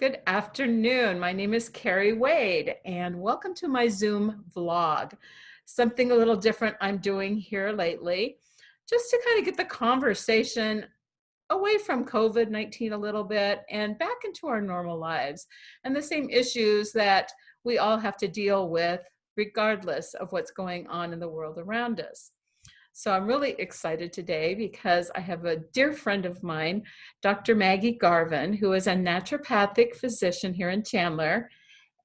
Good afternoon. My name is Kerri Wade, and welcome to my Zoom vlog. Something a little different I'm doing here lately, just to kind of get the conversation away from COVID-19 a little bit and back into our normal lives and the same issues that we all have to deal with regardless of what's going on in the world around us. So I'm really excited today because I have a dear friend of mine, Dr. Maggie Garvin, who is a naturopathic physician here in Chandler.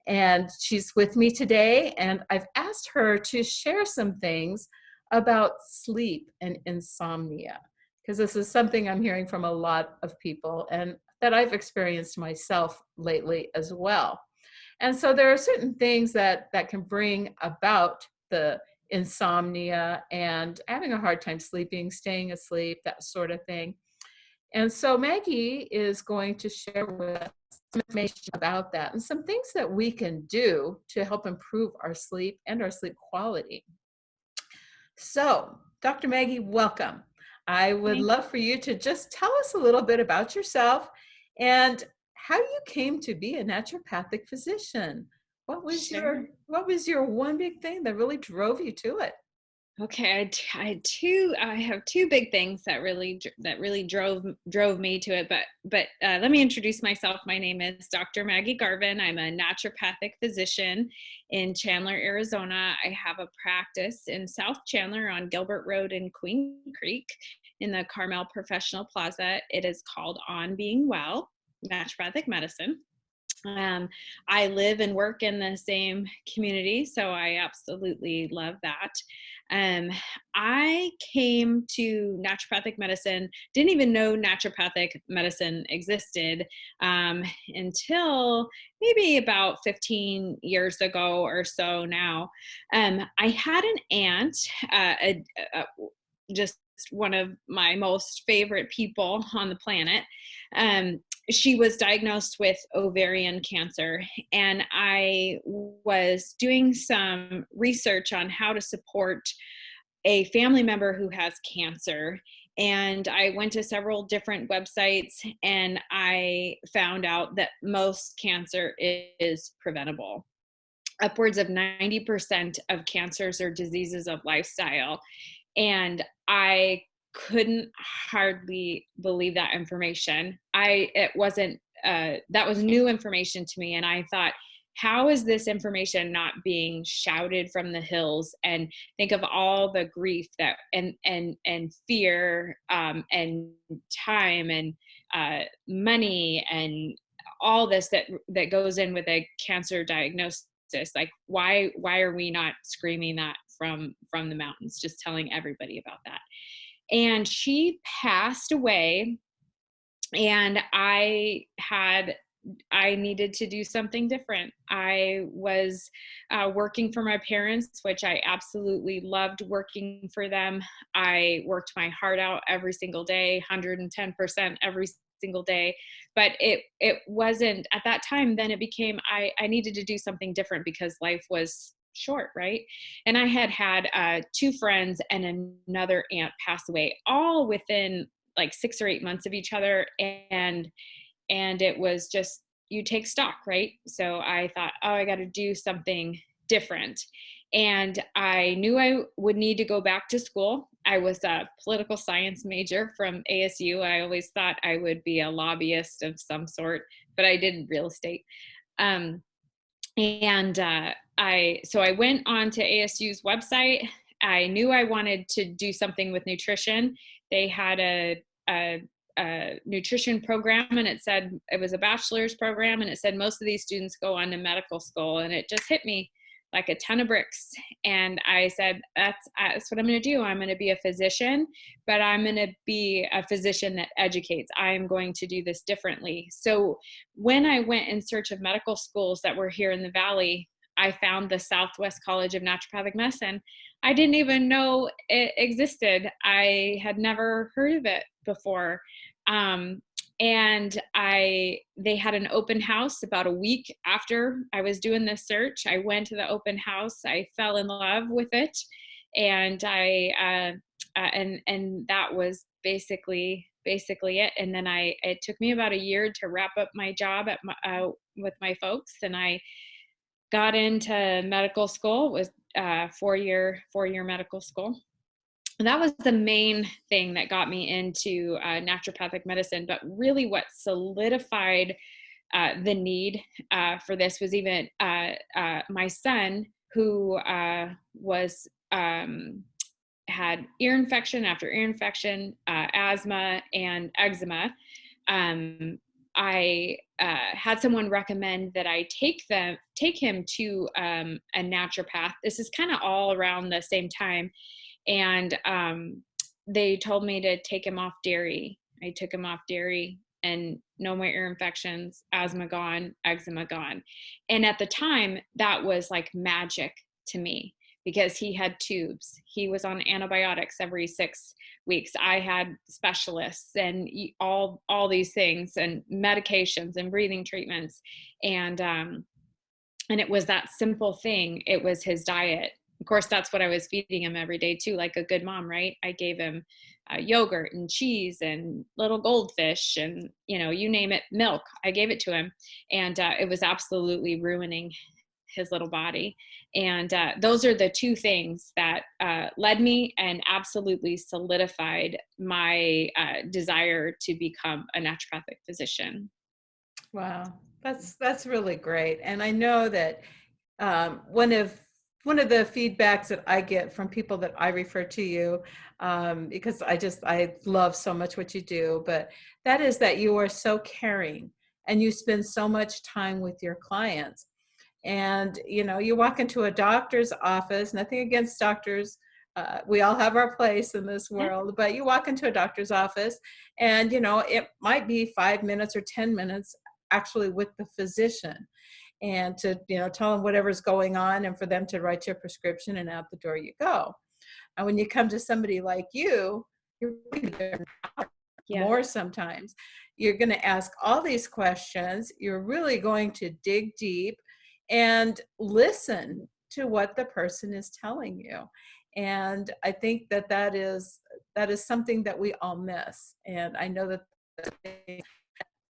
And she's with me today, and I've asked her to share some things about sleep and insomnia, because this is something I'm hearing from a lot of people and that I've experienced myself lately as well. And so there are certain things that can bring about the insomnia and having a hard time sleeping, staying asleep, that sort of thing. And so Maggie is going to share with us some information about that and some things that we can do to help improve our sleep and our sleep quality. So, Dr. Maggie, welcome. I would Thank love for you to just tell us a little bit about yourself and how you came to be a naturopathic physician. Sure. What was your one big thing that really drove you to it? Okay, I have two big things that really drove me to it. But let me introduce myself. My name is Dr. Maggie Garvin. I'm a naturopathic physician in Chandler, Arizona. I have a practice in South Chandler on Gilbert Road in Queen Creek in the Carmel Professional Plaza. It is called On Being Well Naturopathic Medicine. Um, I live and work in the same community, so I absolutely love that. Um, I came to naturopathic medicine, didn't even know naturopathic medicine existed until maybe about 15 years ago or so now. I had an aunt, a, just one of my most favorite people on the planet. Um, she was diagnosed with ovarian cancer, and I was doing some research on how to support a family member who has cancer. And I went to several different websites, and I found out that most cancer is preventable. Upwards of 90% of cancers are diseases of lifestyle. And I couldn't hardly believe that information. It wasn't, that was new information to me. And I thought, how is this information not being shouted from the hills? And think of all the grief that and fear and time and money and all this that goes in with a cancer diagnosis. Like, why are we not screaming that from the mountains, just telling everybody about that? And she passed away, and I needed to do something different. I was working for my parents, which I absolutely loved working for them. I worked my heart out every single day, 110% every single day. But it wasn't at that time. Then it became, I needed to do something different because life was short, right? And I had two friends and another aunt pass away, all within like 6 or 8 months of each other. And it was just, you take stock, right? So I thought, oh, I got to do something different. And I knew I would need to go back to school. I was a political science major from ASU. I always thought I would be a lobbyist of some sort, but I did real estate. Um, and I went on to ASU's website. I knew I wanted to do something with nutrition. They had a nutrition program, and it said it was a bachelor's program, and it said most of these students go on to medical school. And it just hit me like a ton of bricks. And I said, that's what I'm going to do. I'm going to be a physician, but I'm going to be a physician that educates. I'm going to do this differently. So when I went in search of medical schools that were here in the Valley, I found the Southwest College of Naturopathic Medicine. I didn't even know it existed. I had never heard of it before. And they had an open house about a week after I was doing this search. I went to the open house. I fell in love with it, and and that was basically basically it. And then it took me about a year to wrap up my job with my folks. And I got into medical school. It was 4-year medical school. And that was the main thing that got me into naturopathic medicine. But really what solidified the need for this was even my son, who was had ear infection after ear infection, asthma, and eczema. I had someone recommend that I take him to a naturopath. This is kind of all around the same time, and they told me to take him off dairy. I took him off dairy, and no more ear infections, asthma gone, eczema gone. And at the time, that was like magic to me, because he had tubes. He was on antibiotics every 6 weeks. I had specialists and all these things, and medications and breathing treatments. And it was that simple thing. It was his diet. Of course, that's what I was feeding him every day too, like a good mom, right? I gave him yogurt and cheese and little goldfish and, you name it, milk. I gave it to him. And it was absolutely ruining his little body. And those are the two things that led me and absolutely solidified my desire to become a naturopathic physician. Wow, that's really great. And I know that one of the feedbacks that I get from people that I refer to you, because I love so much what you do, but that is that you are so caring and you spend so much time with your clients. And you walk into a doctor's office, nothing against doctors, we all have our place in this Yeah. world, but you walk into a doctor's office and it might be 5 minutes or 10 minutes actually with the physician, and to tell them whatever's going on and for them to write your prescription, and out the door you go. And when you come to somebody like you're really there Yeah. more sometimes. You're going to ask all these questions. You're really going to dig deep and listen to what the person is telling you. And I think that is something that we all miss. And I know that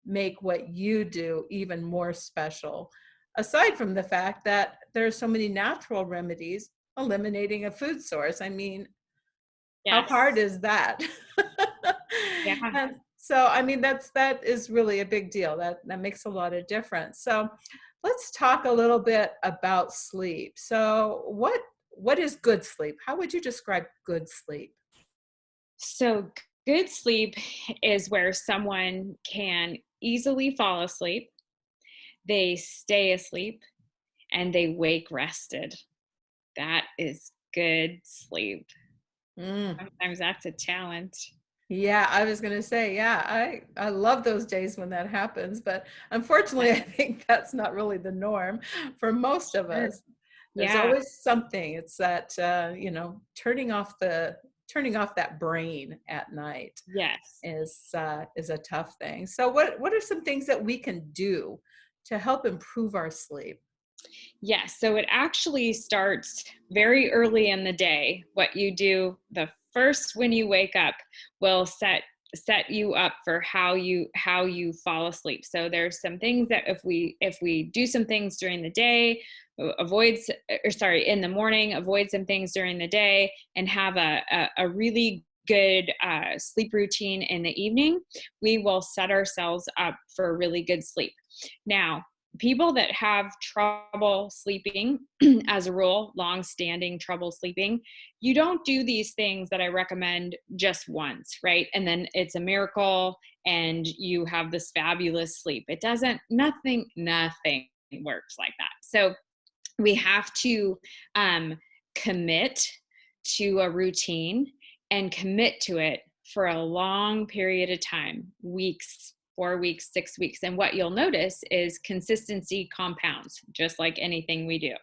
make what you do even more special, aside from the fact that there are so many natural remedies eliminating a food source. I mean, how hard Yes. is that? Yeah. And so, I mean, that is really a big deal. That makes a lot of difference. So let's talk a little bit about sleep. So what is good sleep? How would you describe good sleep? So good sleep is where someone can easily fall asleep, they stay asleep, and they wake rested. That is good sleep. Mm. Sometimes that's a challenge. Yeah, I was going to say, yeah, I love those days when that happens, but unfortunately, Yeah, I think that's not really the norm for most of sure. us. There's Yeah. always something. It's that turning off that brain at night Yes. is a tough thing. So what are some things that we can do to help improve our sleep? Yes. So it actually starts very early in the day. What you do the first when you wake up will set you up for how you fall asleep. So there's some things that if we do some things during the day, in the morning, avoid some things during the day, and have a really good sleep routine in the evening, we will set ourselves up for really good sleep. Now, people that have trouble sleeping, as a rule, long-standing trouble sleeping, you don't do these things that I recommend just once, right? And then it's a miracle and you have this fabulous sleep. It doesn't, nothing works like that. So we have to commit to a routine and commit to it for a long period of time, weeks, 4 weeks, 6 weeks. And what you'll notice is consistency compounds, just like anything we do.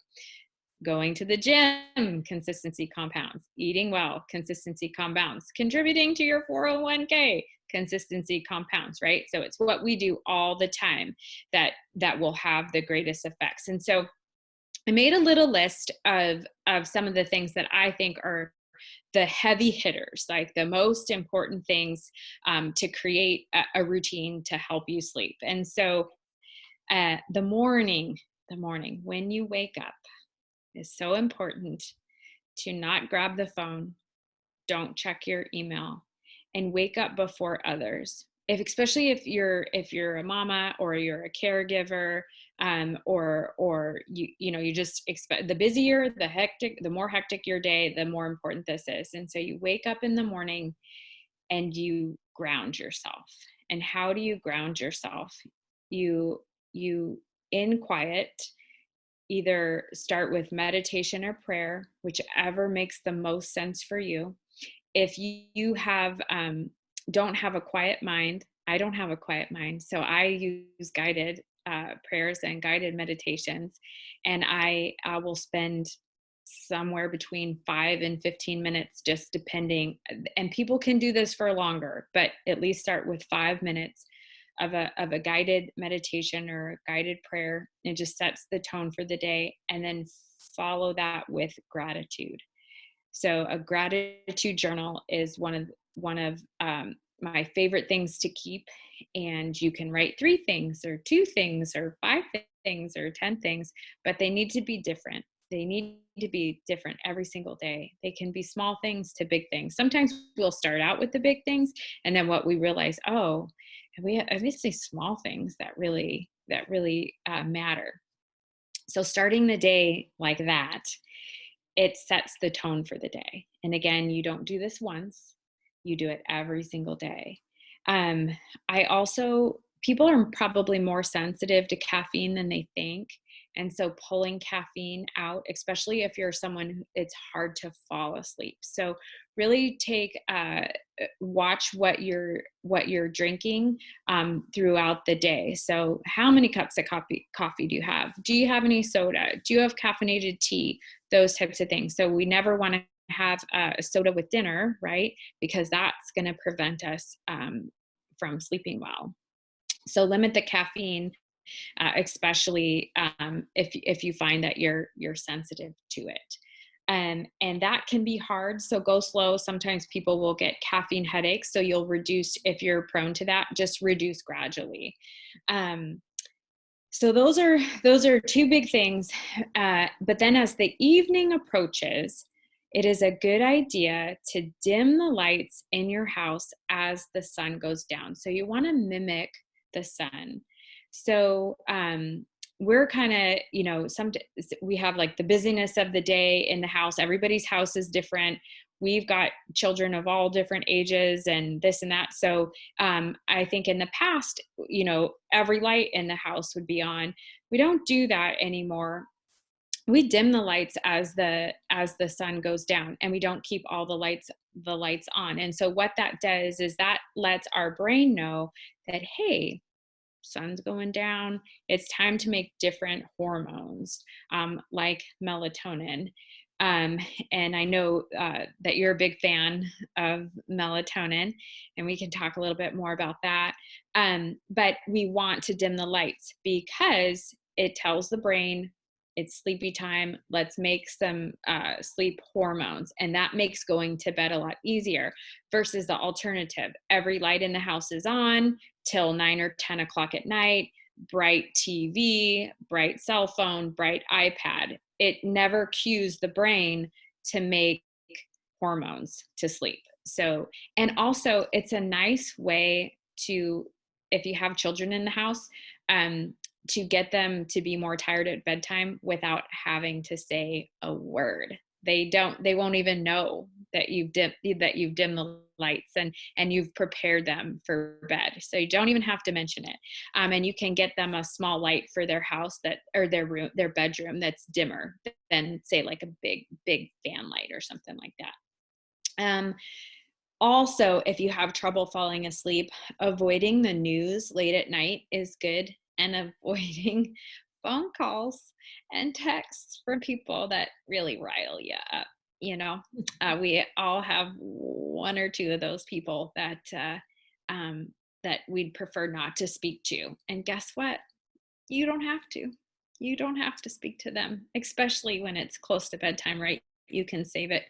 Going to the gym, consistency compounds. Eating well, consistency compounds. Contributing to your 401k, consistency compounds, right? So it's what we do all the time that will have the greatest effects. And so I made a little list of some of the things that I think are the heavy hitters, like the most important things, to create a routine to help you sleep. And so the morning when you wake up is so important to not grab the phone, don't check your email, and wake up before others. Especially if you're a mama or you're a caregiver, or you just expect, the busier, the more hectic your day, the more important this is. And so you wake up in the morning and you ground yourself. And how do you ground yourself? You in quiet, either start with meditation or prayer, whichever makes the most sense for you. If you have don't have a quiet mind, I don't have a quiet mind, so I use guided prayers and guided meditations, and I will spend somewhere between 5 and 15 minutes, just depending. And people can do this for longer, but at least start with 5 minutes of a guided meditation or a guided prayer. It just sets the tone for the day, and then follow that with gratitude. So a gratitude journal is one of my favorite things to keep. And you can write 3 things or 2 things or 5 things or 10 things, but they need to be different. They need to be different every single day. They can be small things to big things. Sometimes we'll start out with the big things, and then what we realize, oh, we have these small things that really matter. So starting the day like that, it sets the tone for the day. And again, you don't do this once, you do it every single day. Um, I also, people are probably more sensitive to caffeine than they think. And so pulling caffeine out, especially if you're someone who it's hard to fall asleep. So really watch what you're drinking throughout the day. So how many cups of coffee do you have? Do you have any soda? Do you have caffeinated tea? Those types of things. So we never want to have a soda with dinner, right? Because that's going to prevent us from sleeping well. So limit the caffeine, especially if you find that you're sensitive to it. And that can be hard. So go slow. Sometimes people will get caffeine headaches. So you'll reduce, if you're prone to that, just reduce gradually. So those are 2 big things. But then as the evening approaches, it is a good idea to dim the lights in your house as the sun goes down. So you want to mimic the sun. So we're kind of, we have like the busyness of the day in the house. Everybody's house is different. We've got children of all different ages and this and that. So I think in the past, every light in the house would be on. We don't do that anymore. We dim the lights as the sun goes down, and we don't keep all the lights on. And so what that does is that lets our brain know that, hey, sun's going down, it's time to make different hormones, like melatonin. And I know that you're a big fan of melatonin, and we can talk a little bit more about that. But we want to dim the lights because it tells the brain it's sleepy time. Let's make some sleep hormones. And that makes going to bed a lot easier versus the alternative. Every light in the house is on till 9 or 10 o'clock at night, bright TV, bright cell phone, bright iPad. It never cues the brain to make hormones to sleep. So, and also it's a nice way to, if you have children in the house, to get them to be more tired at bedtime without having to say a word. They won't even know that you've dimmed the lights and you've prepared them for bed. So you don't even have to mention it. And you can get them a small light for their house or their bedroom that's dimmer than, say, like a big fan light or something like that. Also, if you have trouble falling asleep, avoiding the news late at night is good, and avoiding phone calls and texts from people that really rile you up. We all have 1 or 2 of those people that we'd prefer not to speak to. And guess what? You don't have to. You don't have to speak to them, especially when it's close to bedtime, right? you can save it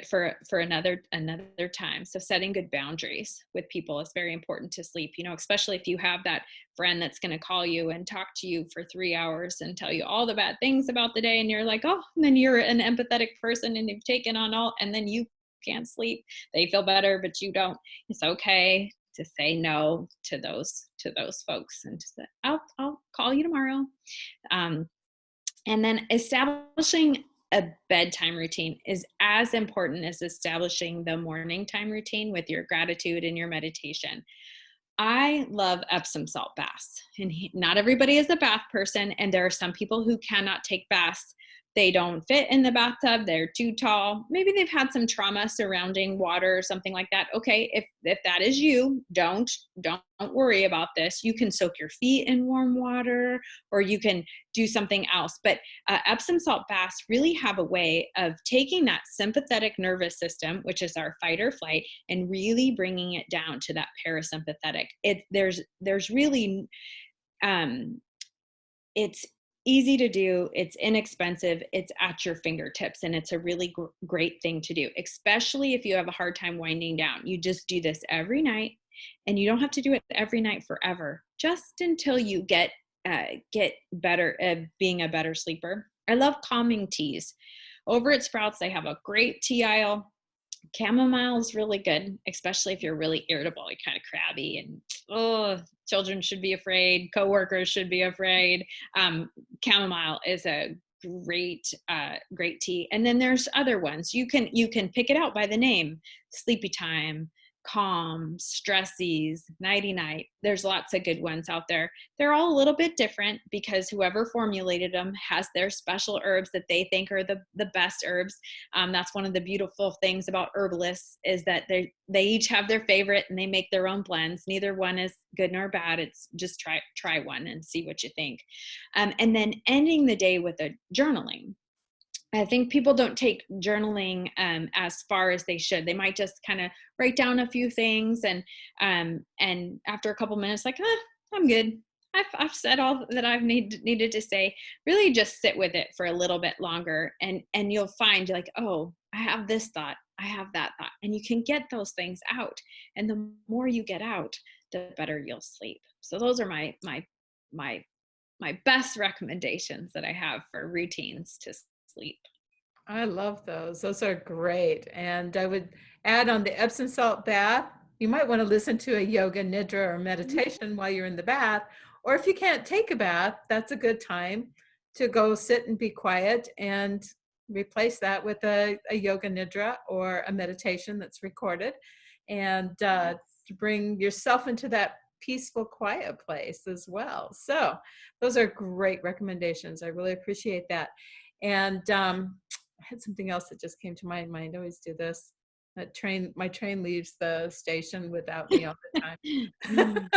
for another time. So setting good boundaries with people is very important to sleep, especially if you have that friend that's going to call you and talk to you for 3 hours and tell you all the bad things about the day. And you're like, oh, and then you're an empathetic person and you've taken on all, and then you can't sleep. They feel better, but you don't. It's okay to say no to those folks and to say, I'll call you tomorrow. And then establishing a bedtime routine is as important as establishing the morning time routine with your gratitude and your meditation. I love Epsom salt baths, and not everybody is a bath person. And there are some people who cannot take baths. They don't fit in the bathtub. They're too tall. Maybe they've had some trauma surrounding water or something like that. Okay, if that is you, don't worry about this. You can soak your feet in warm water, or you can do something else. But Epsom salt baths really have a way of taking that sympathetic nervous system, which is our fight or flight, and really bringing it down to that parasympathetic. There's really it's easy to do, it's inexpensive, it's at your fingertips, and it's a really great thing to do, especially if you have a hard time winding down. You just do this every night, and you don't have to do it every night forever, just until you get better at being a better sleeper. I love calming teas. Over at Sprouts, they have a great tea aisle. Chamomile is really good, especially if you're really irritable, you're kind of crabby, and children should be afraid, coworkers should be afraid. Chamomile is a great tea. And then there's other ones. You can pick it out by the name: Sleepy Time, Calm, Stressies, Nighty Night. There's lots of good ones out there. They're all a little bit different because whoever formulated them has their special herbs that they think are the best herbs. That's one of the beautiful things about herbalists, is that they each have their favorite and they make their own blends. Neither one is good nor bad. It's just try one and see what you think. And then ending the day with a journaling. I think people don't take journaling as far as they should. They might just kind of write down a few things, and after a couple minutes, like, I'm good. I've said all that I've needed to say. Really, just sit with it for a little bit longer, and you'll find, like, oh, I have this thought, I have that thought, and you can get those things out. And the more you get out, the better you'll sleep. So those are my best recommendations that I have for routines to sleep. I love those. Those are great. And I would add on the Epsom salt bath, you might want to listen to a yoga nidra or meditation while you're in the bath. Or if you can't take a bath, that's a good time to go sit and be quiet and replace that with a yoga nidra or a meditation that's recorded, and to bring yourself into that peaceful, quiet place as well. So those are great recommendations. I really appreciate that. And I had something else that just came to my mind. I always do this. My train leaves the station without me all the time.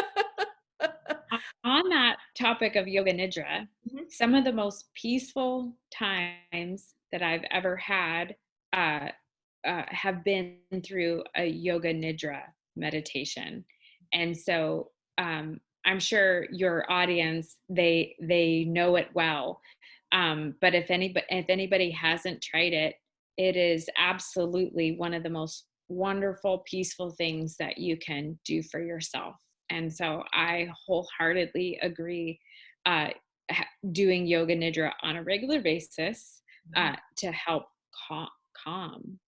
On that topic of yoga nidra, Mhm. some of the most peaceful times that I've ever had have been through a yoga nidra meditation. And so I'm sure your audience, they know it well. But if anybody hasn't tried it, it is absolutely one of the most wonderful, peaceful things that you can do for yourself. And so I wholeheartedly agree, uh, doing yoga nidra on a regular basis to help calm.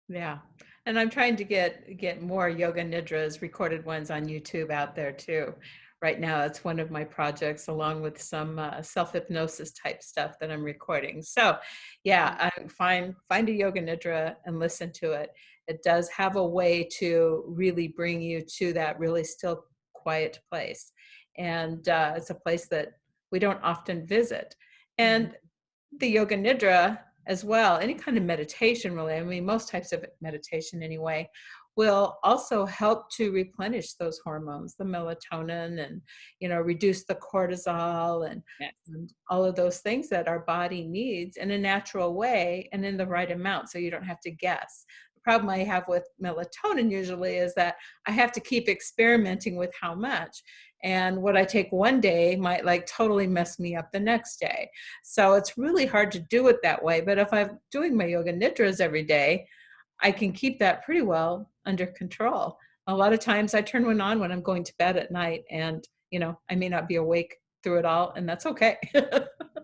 Yeah. And I'm trying to get more yoga nidras, recorded ones on YouTube out there too. Right now, it's one of my projects, along with some self-hypnosis type stuff that I'm recording. So yeah, find a yoga nidra and listen to it. It does have a way to really bring you to that really still, quiet place. And it's a place that we don't often visit. Mhm. And the yoga nidra as well, any kind of meditation really, I mean, most types of meditation anyway, will also help to replenish those hormones, the melatonin, and reduce the cortisol, Yes. and all of those things that our body needs in a natural way and in the right amount, so you don't have to guess. The problem I have with melatonin usually is that I have to keep experimenting with how much, And what I take one day might like totally mess me up the next day. So it's really hard to do it that way. But if I'm doing my yoga nidras every day, I can keep that pretty well under control. A lot of times I turn one on when I'm going to bed at night, and I may not be awake through it all, and that's okay.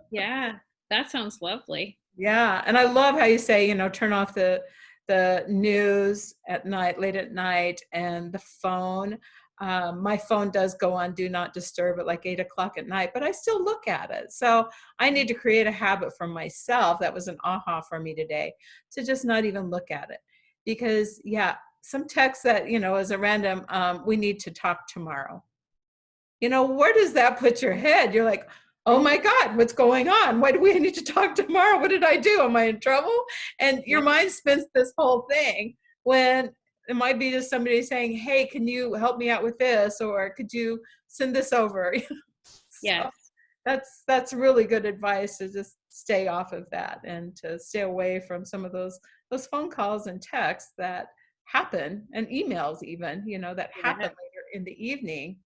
Yeah, that sounds lovely. Yeah, and I love how you say, turn off the news at night, late at night, and the phone. My phone does go on do not disturb at like 8 o'clock at night, but I still look at it. So I need to create a habit for myself. That was an aha for me today, to just not even look at it. Because yeah, some text that, is a random, we need to talk tomorrow. Where does that put your head? You're like, oh my God, what's going on? Why do we need to talk tomorrow? What did I do? Am I in trouble? And your Yeah. mind spins this whole thing when it might be just somebody saying, hey, can you help me out with this? Or could you send this over? So Yes. that's really good advice, to just stay off of that and to stay away from some of those phone calls and texts that happen, and emails even, that happen Yeah. later in the evening,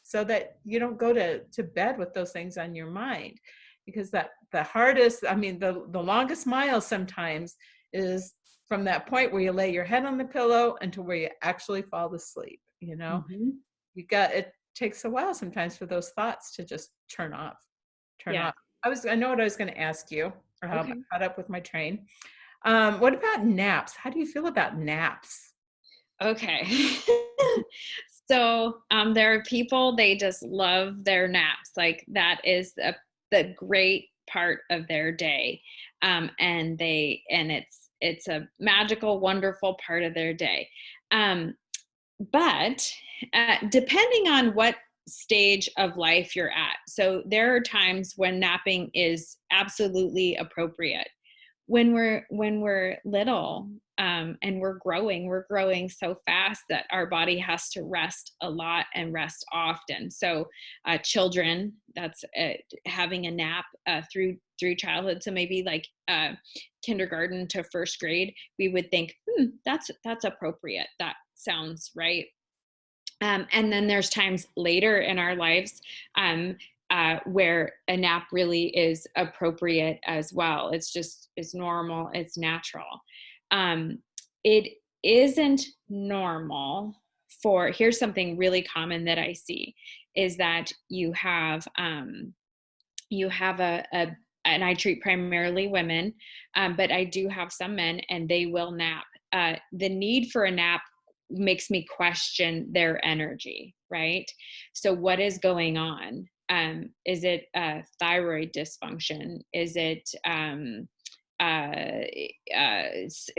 so that you don't go to bed with those things on your mind. Because that the hardest, I mean, the longest mile sometimes is from that point where you lay your head on the pillow until where you actually fall asleep. Hmm. It takes a while sometimes for those thoughts to just turn Yeah. off. I know what I was going to ask you. I Okay. caught up with my train. What about naps? How do you feel about naps? Okay. So there are people, they just love their naps. Like that is the great part of their day. And it's a magical, wonderful part of their day. Um, but depending on what stage of life you're at. So there are times when napping is absolutely appropriate. When we're little, and we're growing so fast that our body has to rest a lot and rest often. So children, that's having a nap through childhood, so maybe like kindergarten to first grade, we would think, that's appropriate, that sounds right. And then there's times later in our lives, where a nap really is appropriate as well. It's normal, it's natural. It isn't normal for, here's something really common that I see, is that you have a and I treat primarily women, but I do have some men, and they will nap. The need for a nap makes me question their energy, right? So, what is going on? Is it thyroid dysfunction? Is it uh,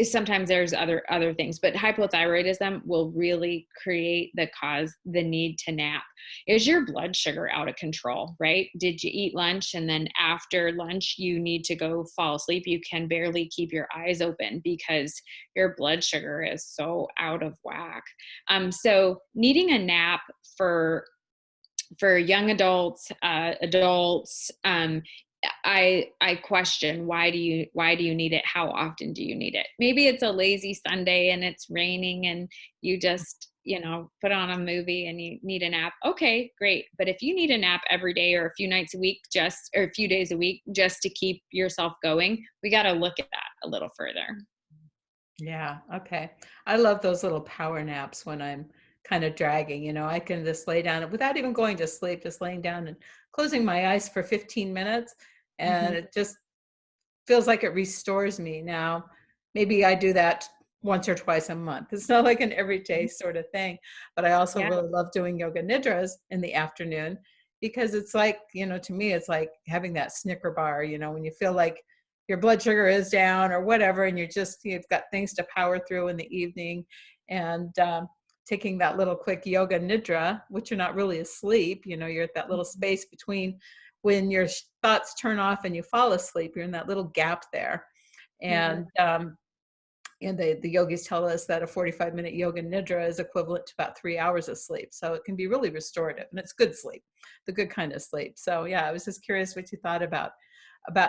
sometimes there's other things, but hypothyroidism will really create the need to nap. Is your blood sugar out of control, right? Did you eat lunch and then after lunch you need to go fall asleep? You can barely keep your eyes open because your blood sugar is so out of whack. So needing a nap for young adults, I question, why do you need it? How often do you need it? Maybe it's a lazy Sunday and it's raining and you just put on a movie and you need a nap. Okay, great. But if you need a nap every day or a few nights a week, or a few days a week, just to keep yourself going, we got to look at that a little further. Yeah, okay. I love those little power naps when I'm kind of dragging, I can just lay down without even going to sleep, just laying down and closing my eyes for 15 minutes. And Hmm. it just feels like it restores me. Now, maybe I do that once or twice a month. It's not like an everyday sort of thing, but I also Yeah. really love doing yoga nidras in the afternoon, because it's like, to me, it's like having that Snicker bar, when you feel like your blood sugar is down or whatever, and you've got things to power through in the evening. And taking that little quick yoga nidra, which you're not really asleep, you're at that little space between when your thoughts turn off and you fall asleep. You're in that little gap there. Hmm. And the yogis tell us that a 45-minute yoga nidra is equivalent to about 3 hours of sleep. So it can be really restorative, and it's good sleep, the good kind of sleep. So yeah, I was just curious what you thought about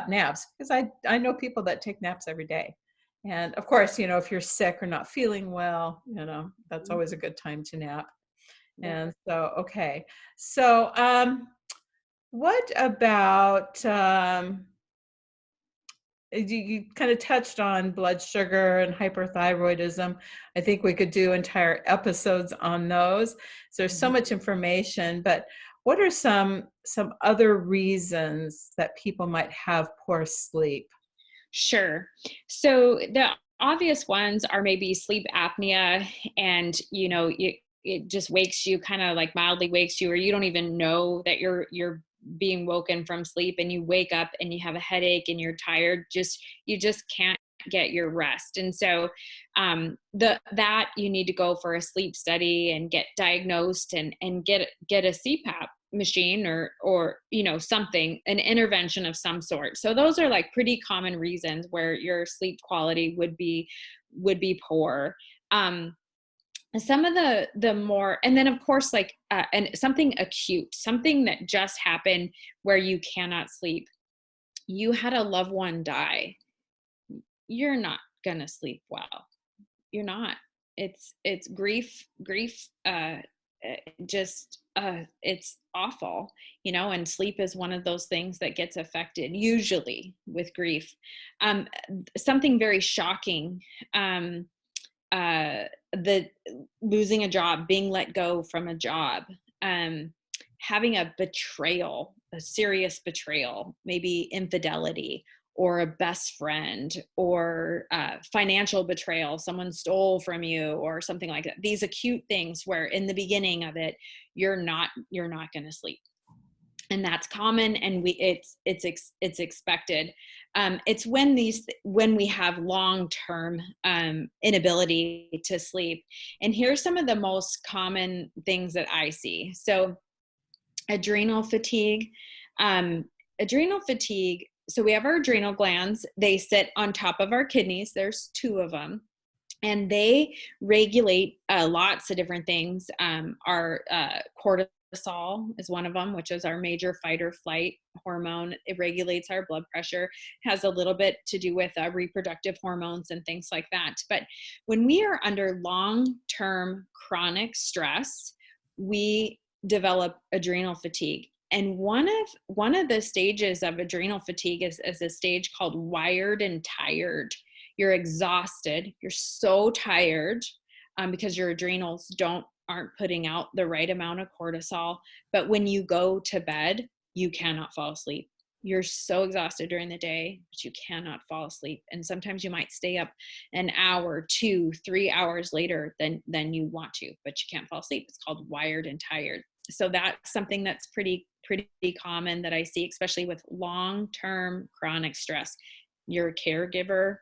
naps, because I know people that take naps every day. And of course, if you're sick or not feeling well, that's always a good time to nap. Yeah. And so, okay. So, what about, you kind of touched on blood sugar and hyperthyroidism. I think we could do entire episodes on those. So there's so Mhm. much information, but what are some other reasons that people might have poor sleep? Sure. So the obvious ones are maybe sleep apnea, and it just wakes you, kind of like mildly wakes you, or you don't even know that you're being woken from sleep, and you wake up and you have a headache and you're tired. You just can't get your rest. And so the that you need to go for a sleep study and get diagnosed, and get a CPAP machine, or something, an intervention of some sort. So those are like pretty common reasons where your sleep quality would be poor. um some of the more, and then of course, like and something acute, something that just happened where you cannot sleep. You had a loved one die. You're not gonna sleep well. You're not. It's grief, just it's awful, and sleep is one of those things that gets affected usually with grief. Something very shocking, um the losing a job, being let go from a job, um having a betrayal, a serious betrayal, maybe infidelity, or a best friend, or financial betrayal, someone stole from you or something like that. These acute things where in the beginning of it, you're not going to sleep, and that's common, and it's expected. It's when we have long-term inability to sleep. And here's some of the most common things that I see. So adrenal fatigue. um, Adrenal fatigue, so we have our adrenal glands. They sit on top of our kidneys. There's two of them, and they regulate lots of different things. Our cortisol is one of them, which is our major fight or flight hormone. It regulates our blood pressure, has a little bit to do with reproductive hormones and things like that. But when we are under long-term chronic stress, we develop adrenal fatigue. And one of the stages of adrenal fatigue is a stage called wired and tired. You're exhausted. You're so tired, because your adrenals aren't putting out the right amount of cortisol. But when you go to bed, you cannot fall asleep. You're so exhausted during the day, but you cannot fall asleep. And sometimes you might stay up an hour, 2, 3 hours later than you want to, but you can't fall asleep. It's called wired and tired. So that's something that's pretty common that I see, especially with long-term chronic stress. You're a caregiver,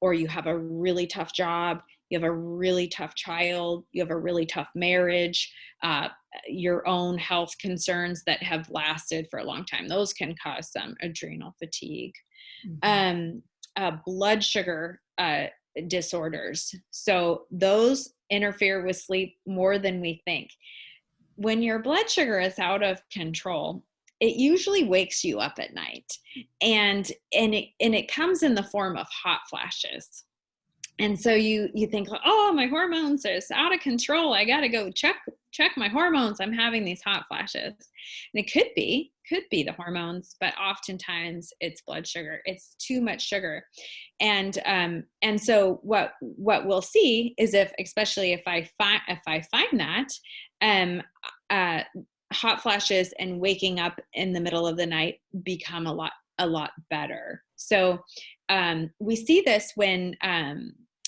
or you have a really tough job, you have a really tough child, you have a really tough marriage, your own health concerns that have lasted for a long time. Those can cause some adrenal fatigue. Mhm. um, Blood sugar disorders. So those interfere with sleep more than we think. When your blood sugar is out of control, it usually wakes you up at night, and it comes in the form of hot flashes. And so you think, oh, my hormones are out of control, I got to go check my hormones, I'm having these hot flashes. And it could be the hormones, but oftentimes it's blood sugar. It's too much sugar. And so what we'll see is, especially if I find that, um uh hot flashes and waking up in the middle of the night become a lot better. So we see this when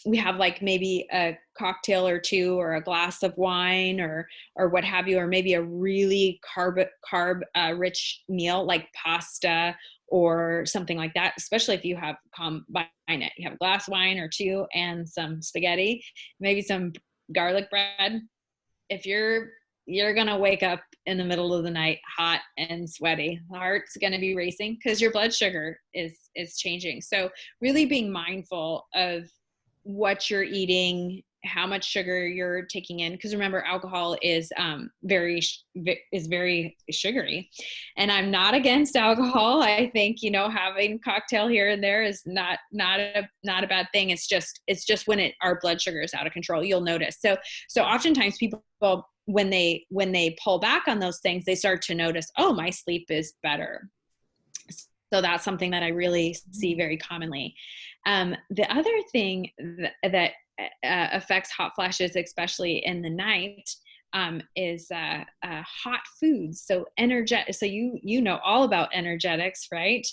we have like maybe a cocktail or two, or a glass of wine, or what have you, or maybe a really carb rich meal like pasta or something like that. Especially if you have combine it, you have a glass of wine or two and some spaghetti, maybe some garlic bread. If you're gonna wake up in the middle of the night hot and sweaty, the heart's gonna be racing because your blood sugar is changing. So really being mindful of what you're eating, how much sugar you're taking in, because remember, alcohol is very sugary, and I'm not against alcohol. I think, having cocktail here and there is not a bad thing. It's just when our blood sugar is out of control, you'll notice. So oftentimes people, when they pull back on those things, they start to notice, oh, my sleep is better. So that's something that I really see very commonly. The other thing that affects hot flashes, especially in the night, is hot foods. So So you know all about energetics, right?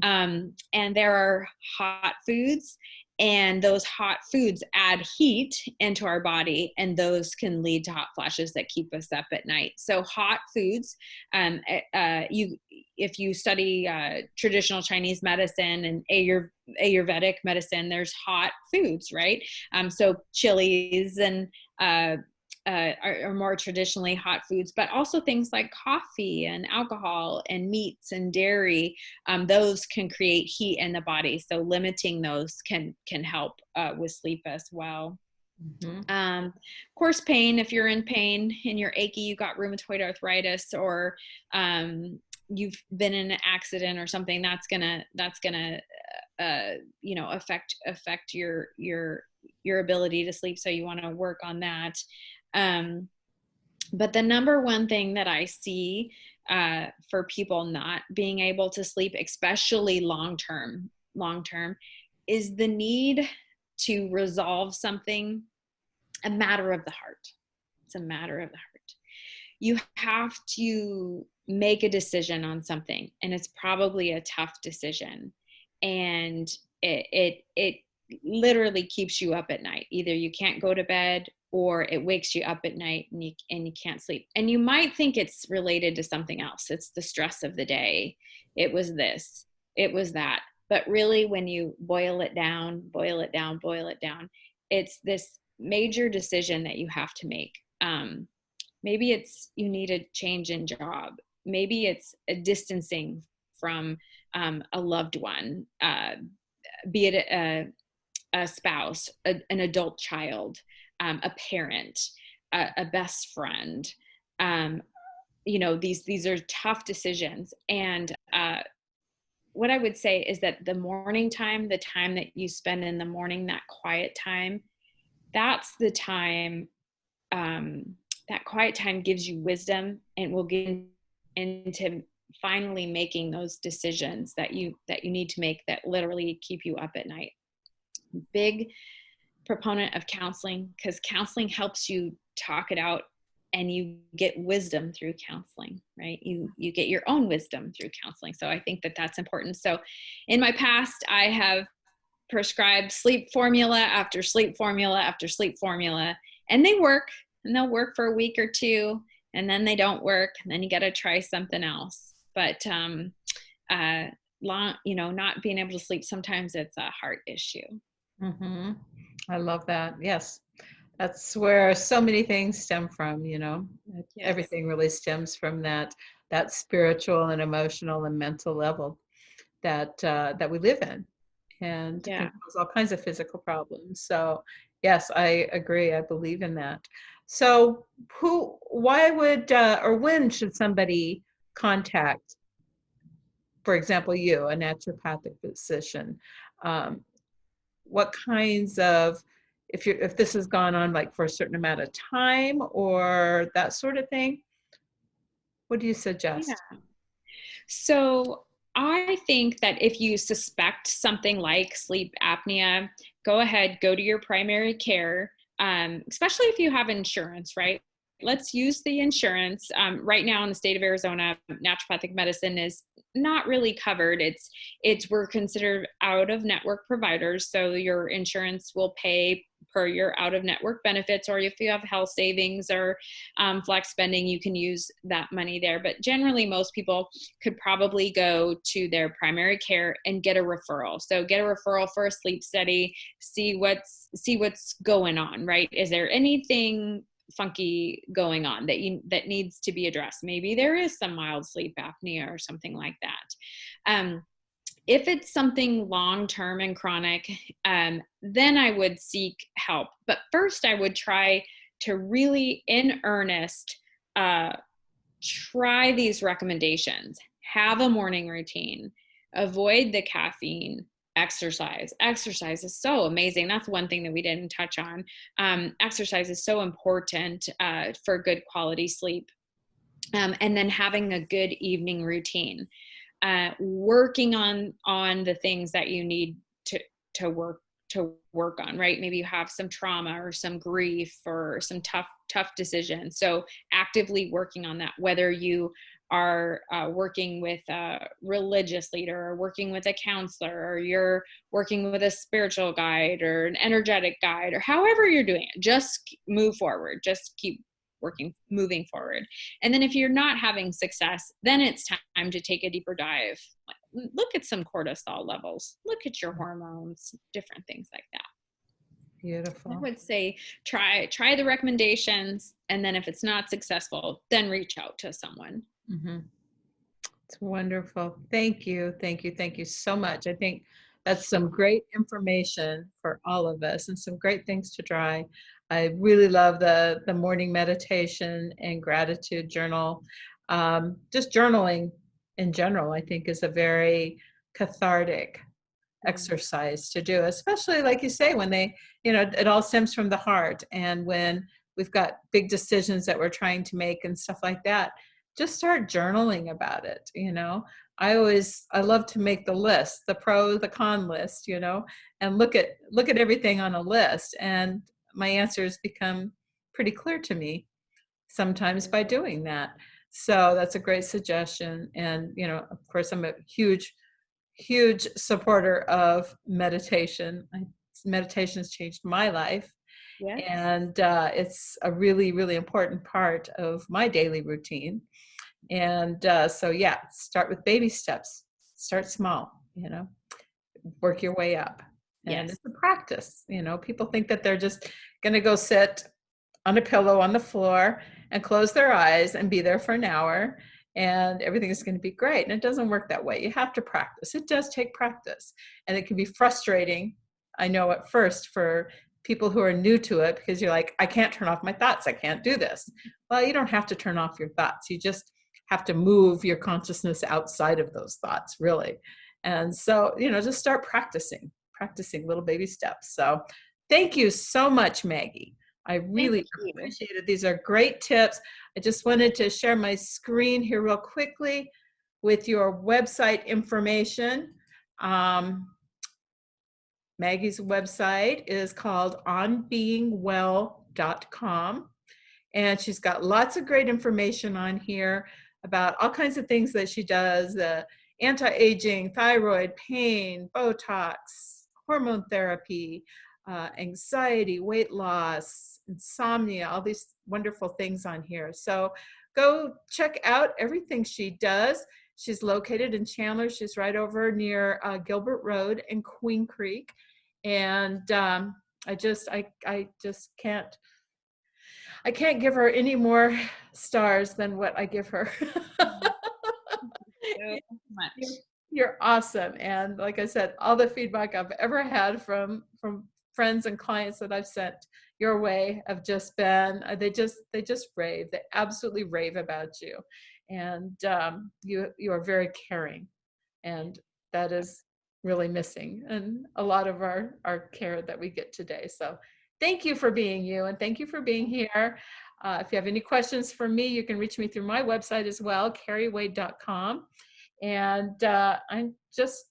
Mm-hmm. And there are hot foods, and those hot foods add heat into our body, and those can lead to hot flashes that keep us up at night. So hot foods, if you study traditional Chinese medicine and Ayurvedic medicine, there's hot foods, right? So chilies and are more traditionally hot foods, but also things like coffee and alcohol and meats and dairy. Those can create heat in the body. So limiting those can help with sleep as well. Mm-hmm. Of course, pain. If you're in pain and you're achy, you got rheumatoid arthritis, or you've been in an accident or something, that's gonna affect your ability to sleep. So you want to work on that. But the number one thing that I see for people not being able to sleep, especially long-term, is the need to resolve something, a matter of the heart. It's a matter of the heart. You have to make a decision on something, and it's probably a tough decision. And it literally keeps you up at night. Either you can't go to bed, or it wakes you up at night and you can't sleep. And you might think it's related to something else. It's the stress of the day. It was this, it was that. But really, when you boil it down, it's this major decision that you have to make. Maybe it's you need a change in job. Maybe it's a distancing from a loved one, be it a spouse, an adult child, a parent, a best friend. These are tough decisions. And what I would say is that the morning time, the time that you spend in the morning, that quiet time, that's the time. That quiet time gives you wisdom and will get into finally making those decisions that you need to make, that literally keep you up at night. Big proponent of counseling, because counseling helps you talk it out, and you get wisdom through counseling, right? You get your own wisdom through counseling. So I think that that's important. So in my past, I have prescribed sleep formula after sleep formula after sleep formula, and they work, and they'll work for a week or two, and then they don't work, and then you got to try something else. But not being able to sleep, sometimes it's a heart issue. Mm-hmm. I love that. Yes. That's where so many things stem from, Yes. Everything really stems from that spiritual and emotional and mental level that we live in, and Yeah. can cause all kinds of physical problems. So yes, I agree. I believe in that. So why would, or when should somebody contact, for example, you, a naturopathic physician? What kinds of, if this has gone on like for a certain amount of time or that sort of thing, what do you Yeah. suggest? So I think that if you suspect something like sleep apnea, go ahead, go to your primary care, especially if you have insurance, right? Let's use the insurance. Right now in the state of Arizona, naturopathic medicine is not really covered. We're considered out of network providers. So your insurance will pay per your out of network benefits, or if you have health savings or flex spending, you can use that money there. But generally, most people could probably go to their primary care and get a referral. So get a referral for a sleep study, see what's going on, right? Is there anything funky going on that needs to be addressed? Maybe there is some mild sleep apnea or something like that. If it's something long-term and chronic, then I would seek help. But first, I would try to really, in earnest, uh, try these recommendations. Have a morning routine. Avoid the caffeine. Exercise. Exercise is so amazing. That's one thing that we didn't touch on. Exercise is so important for good quality sleep. And then having a good evening routine, working on the things that you need to work to work on, right? Maybe you have some trauma or some grief or some tough decisions, so actively working on that, whether you are working with a religious leader or working with a counselor, or you're working with a spiritual guide or an energetic guide, or however you're doing it, just move forward, just keep moving forward. And then if you're not having success, then it's time to take a deeper dive. Look at some cortisol levels, look at your hormones, different things like that. I Beautiful. would say try the recommendations, and then if it's not successful, then reach out to someone. Mm-hmm. It's wonderful. Thank you. Thank you. Thank you so much. I think that's some great information for all of us and some great things to try. I really love the morning meditation and gratitude journal. Just journaling in general, I think, is a very cathartic exercise to do, especially like you say, when it all stems from the heart. And when we've got big decisions that we're trying to make and stuff like that, just start journaling about it. I love to make the list, the pro, the con list, and look at everything on a list. And my answers become pretty clear to me sometimes by doing that. So that's a great suggestion. And, of course, I'm a huge supporter of meditation. Meditation has changed my life, Yes. and it's a really, really important part of my daily routine. And so, yeah, start with baby steps. Start small, work your way up. And Yes. it's a practice. People think that they're just going to go sit on a pillow on the floor and close their eyes and be there for an hour and everything is going to be great. And it doesn't work that way. You have to practice. It does take practice. And it can be frustrating, I know, at first for people who are new to it, because you're like, I can't turn off my thoughts. I can't do this. Well, you don't have to turn off your thoughts. You just have to move your consciousness outside of those thoughts, really. And so, just start practicing little baby steps. So thank you so much, Maggie. I Thank really you. appreciate it. These are great tips. I just wanted to share my screen here real quickly with your website information. Maggie's website is called onbeingwell.com. And she's got lots of great information on here about all kinds of things that she does, anti-aging, thyroid, pain, Botox, hormone therapy, anxiety, weight loss, insomnia, all these wonderful things on here. So go check out everything she does. She's located in Chandler. She's right over near Gilbert Road and Queen Creek. And I just can't give her any more stars than what I give her. So much. You're awesome. And like I said, all the feedback I've ever had from friends and clients that I've sent your way have just been, they just rave. They absolutely rave about you. And you are very caring. And that is really missing in a lot of our care that we get today. So thank you for being you, and thank you for being here. If you have any questions for me, you can reach me through my website as well, kerriwade.com. And I just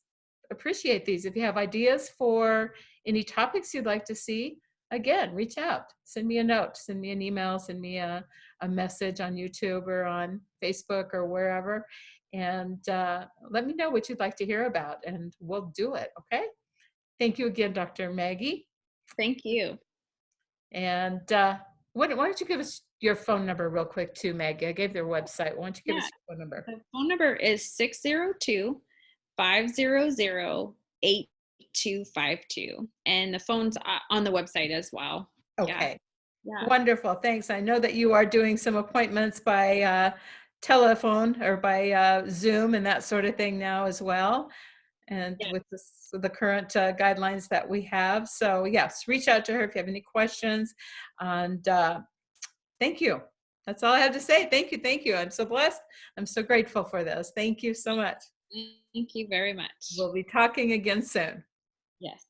appreciate these. If you have ideas for any topics you'd like to see, again, reach out. Send me a note, send me an email, send me a message on YouTube or on Facebook or wherever. And let me know what you'd like to hear about, and we'll do it, okay? Thank you again, Dr. Maggie. Thank you. And why don't you give us your phone number real quick too, Maggie? I gave their website. Why don't you give us your phone number? The phone number is 602-500-8252. And the phone's on the website as well. Okay. Yeah. Wonderful. Thanks. I know that you are doing some appointments by telephone or by Zoom and that sort of thing now as well. and Yeah. with the current guidelines that we have. So yes, reach out to her if you have any questions. And thank you. That's all I have to say. Thank you. Thank you. I'm so blessed. I'm so grateful for this. Thank you so much. Thank you very much. We'll be talking again soon. Yes.